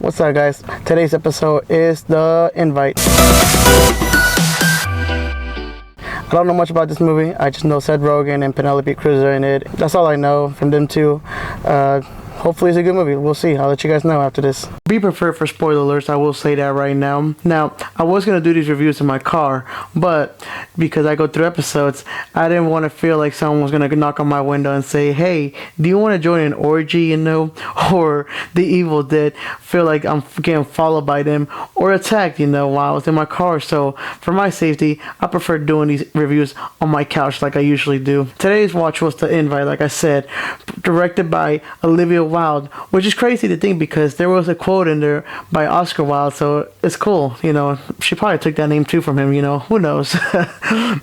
What's up, guys? Today's episode is The Invite. I don't know much about this movie. I just know Seth Rogen and Penelope Cruz are in it. That's all I know from them two. Hopefully it's a good movie. We'll see. I'll let you guys know after this. Be prepared for spoiler alerts. I will say that right now. Now, I was going to do these reviews in my car, but because I go through episodes, I didn't want to feel like someone was going to knock on my window and say, hey, do you want to join an orgy, or the Evil Dead, feel like I'm getting followed by them or attacked, while I was in my car. So for my safety, I prefer doing these reviews on my couch like I usually do. Today's watch was The Invite, like I said, directed by Olivia Wilde, which is crazy to think because there was a quote in there by Oscar Wilde, so it's cool. She probably took that name too from him, who knows.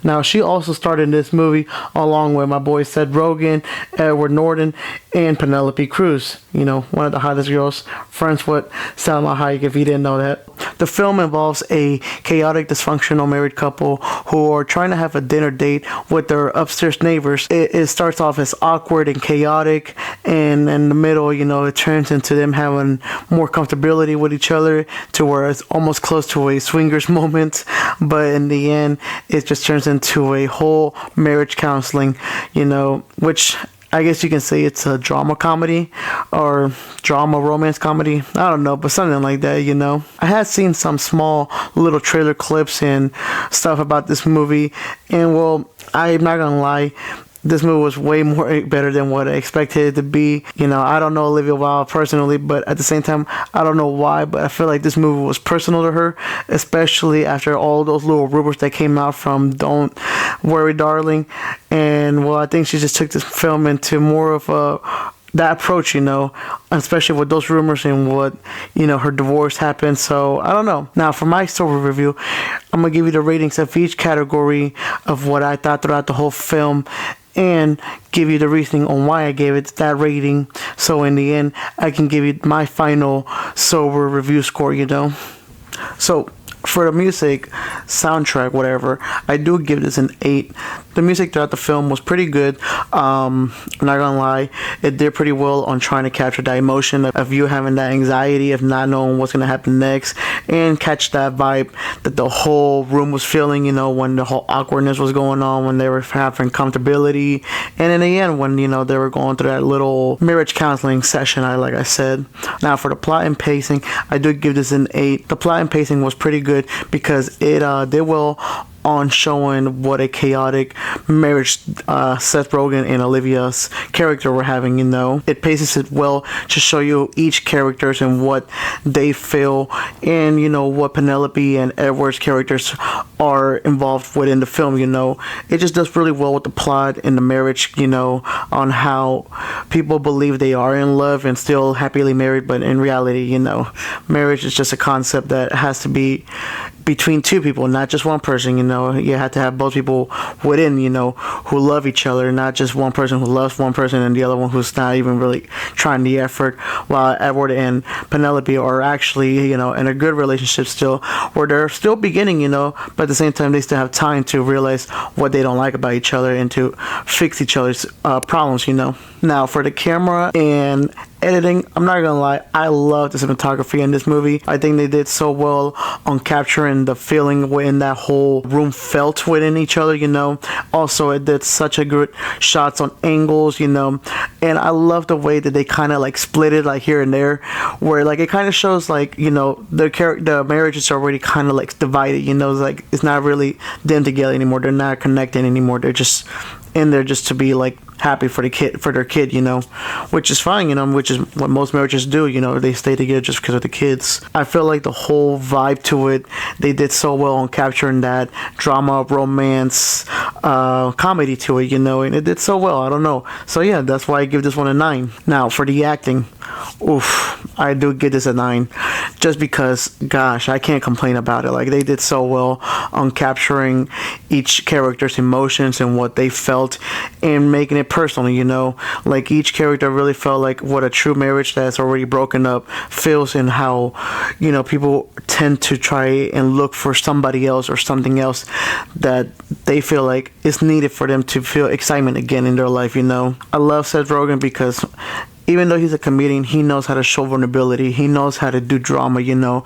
Now, she also starred in this movie along with my boy Seth Rogen, Edward Norton, and Penelope Cruz, one of the hottest girls, friends with Salma Hayek, if you didn't know that. The film involves a chaotic, dysfunctional married couple who are trying to have a dinner date with their upstairs neighbors. It starts off as awkward and chaotic, and in the middle, it turns into them having more comfortability with each other to where it's almost close to a swingers moment. But in the end, it just turns into a whole marriage counseling, which I guess you can say it's a drama comedy or drama romance comedy. I don't know, but something like that, I had seen some small little trailer clips and stuff about this movie, and well, I'm not gonna lie, this movie was way more better than what I expected it to be. I don't know Olivia Wilde personally, but at the same time, I don't know why, but I feel like this movie was personal to her, especially after all those little rumors that came out from Don't Worry, Darling. And well, I think she just took this film into more of that approach, especially with those rumors and what, her divorce happened. So I don't know. Now, for my sober review, I'm going to give you the ratings of each category of what I thought throughout the whole film, and give you the reasoning on why I gave it that rating. So in the end, I can give you my final sober review score, So for the music, soundtrack, whatever, I do give this an 8. The music throughout the film was pretty good. I'm not gonna lie, it did pretty well on trying to capture that emotion of you having that anxiety of not knowing what's gonna happen next, and catch that vibe that the whole room was feeling, when the whole awkwardness was going on, when they were having comfortability, and in the end, when, they were going through that little marriage counseling session, like I said. Now, for the plot and pacing, I do give this an 8. The plot and pacing was pretty good because it did well on showing what a chaotic marriage Seth Rogen and Olivia's character were having. It paces it well to show you each characters and what they feel, and what Penelope and Edward's characters are involved with in the film. It just does really well with the plot and the marriage, on how people believe they are in love and still happily married, but in reality, marriage is just a concept that has to be between two people, not just one person. You have to have both people within, who love each other, not just one person who loves one person and the other one who's not even really trying the effort. While Edward and Penelope are actually, in a good relationship still, where they're still beginning, but at the same time they still have time to realize what they don't like about each other and to fix each other's problems. Now, for the camera and editing, I'm not gonna lie, I love the cinematography in this movie. I think they did so well on capturing the feeling when that whole room felt within each other. Also, it did such a good shots on angles, and I love the way that they kind of like split it like here and there, where like it kind of shows like the marriage is already kind of like divided. Like it's not really them together anymore. They're not connected anymore. They're just in there just to be like happy for their kid, which is fine, which is what most marriages do, they stay together just because of the kids. I feel like the whole vibe to it, they did so well on capturing that drama, romance, comedy to it, and it did so well. I don't know. So yeah, that's why I give this one a 9. Now, for the acting, I do give this a 9, just because, gosh, I can't complain about it. Like, they did so well on capturing each character's emotions and what they felt and making it personal, like each character really felt like what a true marriage that's already broken up feels, and how, people tend to try and look for somebody else or something else that they feel like is needed for them to feel excitement again in their life. I love Seth Rogen because even though he's a comedian, he knows how to show vulnerability. He knows how to do drama, you know.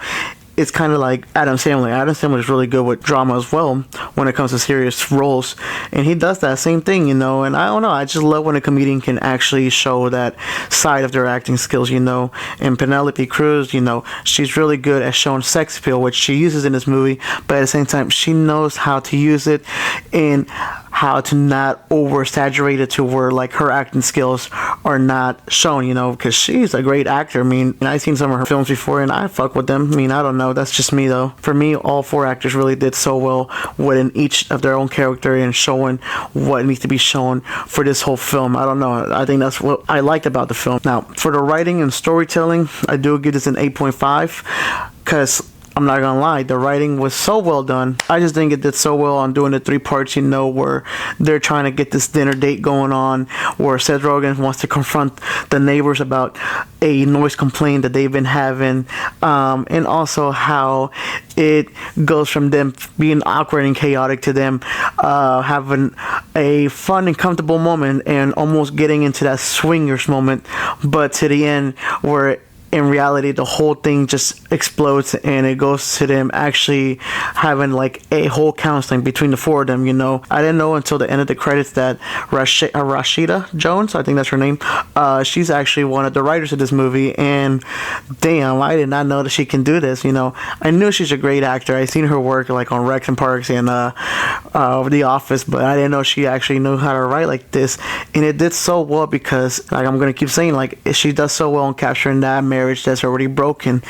It's kind of like Adam Sandler. Adam Sandler is really good with drama as well when it comes to serious roles, and he does that same thing, you know. And I don't know, I just love when a comedian can actually show that side of their acting skills, you know. And Penelope Cruz, you know, she's really good at showing sex appeal, which she uses in this movie, but at the same time, she knows how to use it and how to not over exaggerate it to where like her acting skills are not shown, you know, because she's a great actor. I mean, I've seen some of her films before and I fuck with them. I mean, I don't know, that's just me though. For me, all four actors really did so well within each of their own character and showing what needs to be shown for this whole film. I don't know, I think that's what I liked about the film. Now, for the writing and storytelling, I do give this an 8.5 because I'm not gonna lie, the writing was so well done. I just think it did so well on doing the 3 parts, you know, where they're trying to get this dinner date going on, where Seth Rogen wants to confront the neighbors about a noise complaint that they've been having, and also how it goes from them being awkward and chaotic to them having a fun and comfortable moment and almost getting into that swingers moment, but to the end where in reality the whole thing just explodes and it goes to them actually having like a whole counseling between the 4 of them, you know. I didn't know until the end of the credits that Rashida Jones, I think that's her name, she's actually one of the writers of this movie, and damn, I did not know that she can do this, you know. I knew she's a great actor. I seen her work like on Rex and Parks and The Office, but I didn't know she actually knew how to write like this, and it did so well because, like I'm gonna keep saying, like she does so well in capturing that marriage that's already broken,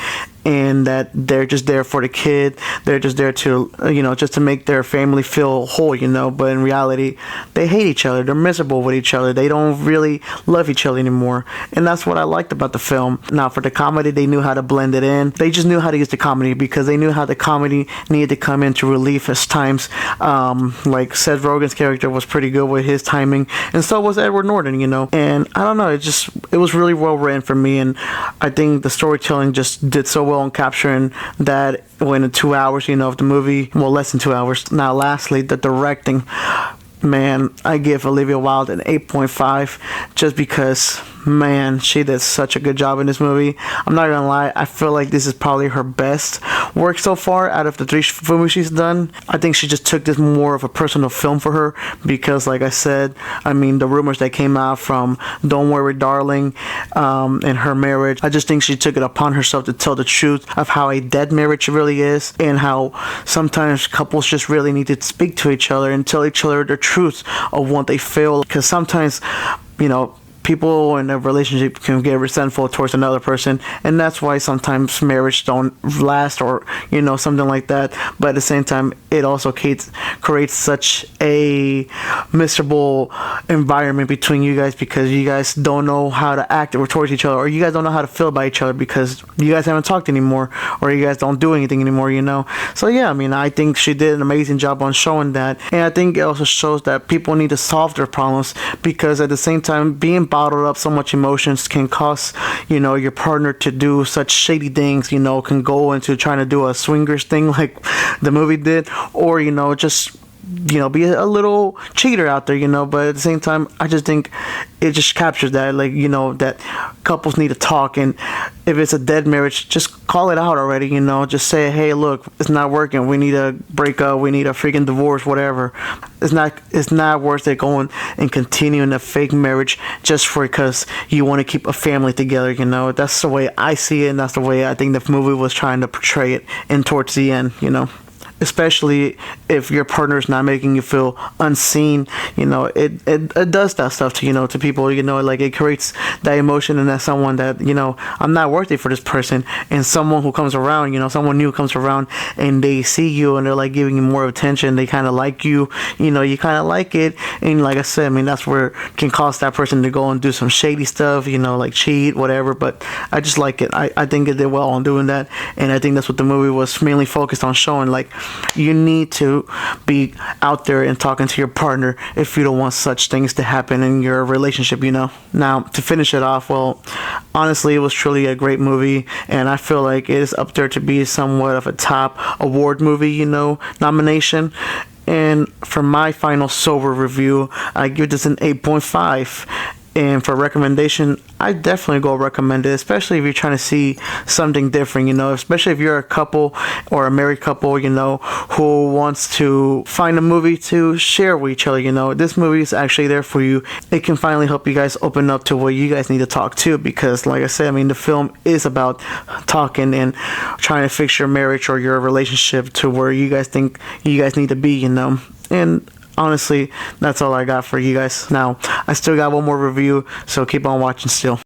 and that they're just there for the kid. They're just there to, you know, just to make their family feel whole, you know. But in reality, they hate each other. They're miserable with each other. They don't really love each other anymore. And that's what I liked about the film. Now, for the comedy, they knew how to blend it in. They just knew how to use the comedy because they knew how the comedy needed to come into relief as times. Like Seth Rogen's character was pretty good with his timing, and so was Edward Norton, you know. And I don't know, it was really well written for me, and I think the storytelling just did so well in capturing that within 2 hours, you know, of the movie. Well, less than 2 hours. Now, lastly, the directing. Man, I give Olivia Wilde an 8.5 just because, man, she did such a good job in this movie. I'm not gonna lie, I feel like this is probably her best work so far out of the 3 movies she's done. I think she just took this more of a personal film for her because, like I said, I mean, the rumors that came out from Don't Worry Darling and her marriage, I just think she took it upon herself to tell the truth of how a dead marriage really is, and how sometimes couples just really need to speak to each other and tell each other the truth of what they feel, because sometimes, you know, people in a relationship can get resentful towards another person, and that's why sometimes marriage don't last, or, you know, something like that. But at the same time, it also creates such a miserable environment between you guys because you guys don't know how to act towards each other, or you guys don't know how to feel about each other because you guys haven't talked anymore, or you guys don't do anything anymore, you know. So yeah, I mean, I think she did an amazing job on showing that, and I think it also shows that people need to solve their problems, because at the same time, being bottled up so much emotions can cause, you know, your partner to do such shady things, you know, can go into trying to do a swingers thing like the movie did, or, you know, just, you know, be a little cheater out there, you know. But at the same time, I just think it just captures that, like, you know, that couples need to talk, and if it's a dead marriage, just call it out already, you know. Just say, hey, look, it's not working, we need a breakup, we need a freaking divorce, whatever. It's not worth it going and continuing a fake marriage just because you want to keep a family together, you know. That's the way I see it, and that's the way I think the movie was trying to portray it, and towards the end, you know. Especially if your partner is not making you feel unseen, you know, it does that stuff to, you know, to people, you know, like it creates that emotion and that someone that, you know, I'm not worthy for this person, and someone who comes around, you know, someone new comes around and they see you and they're like giving you more attention, they kind of like you, you know, you kind of like it, and like I said, I mean, that's where it can cause that person to go and do some shady stuff, you know, like cheat, whatever. But I just like it. I think it did well on doing that, and I think that's what the movie was mainly focused on showing. Like, you need to be out there and talking to your partner if you don't want such things to happen in your relationship, you know. Now, to finish it off, well, honestly, it was truly a great movie, and I feel like it is up there to be somewhat of a top award movie, you know, nomination. And for my final sober review, I give this an 8.5. And for recommendation, I definitely go recommend it, especially if you're trying to see something different, you know, especially if you're a couple or a married couple, you know, who wants to find a movie to share with each other, you know. This movie is actually there for you. It can finally help you guys open up to what you guys need to talk to, because like I said, I mean, the film is about talking and trying to fix your marriage or your relationship to where you guys think you guys need to be, you know. And honestly, that's all I got for you guys. Now, I still got one more review, so keep on watching still.